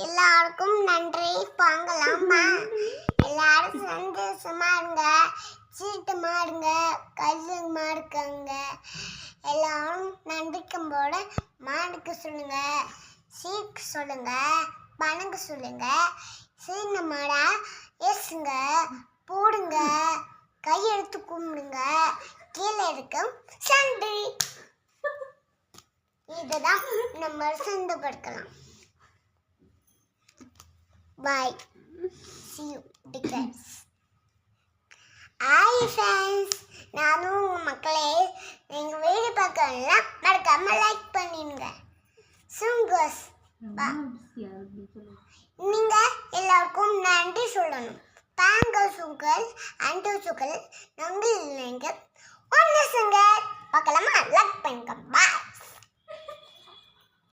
எல்லாருக்கும் நன்றி பாங்கலாமா. எல்லாரும் சந்தோஷமா இருங்க, சீட்டமா இருங்க, கல்லுமா இருக்காங்க. எல்லாரும் நன்றிக்கும்போட மாடுக்கு சொல்லுங்க, சீக்கு சொல்லுங்க, பணங்க சொல்லுங்க, சீன மாடா ஏசுங்க, போடுங்க, கையெடுத்து கும்பிடுங்க, கீழே இருக்கும் சன்றி. இதுதான் நம்ம சந்தப்படுத்தலாம். பாய், see you because hi friends, நானும் உங்க மக்களே. நீங்க வீடியோ பார்க்கலாம் மறக்காம லைக் பண்ணிடுங்க. சுங்கஸ் நீங்க எல்லாருக்கும் நன்றி சொல்லணும். பாங்கல் சுங்கல் அண்டு சுங்கல் நங்கள் இல்லைங்க ஒன்று சுங்கல் பார்க்கலாமா? லைக் பண்ணுங்க. பாய்.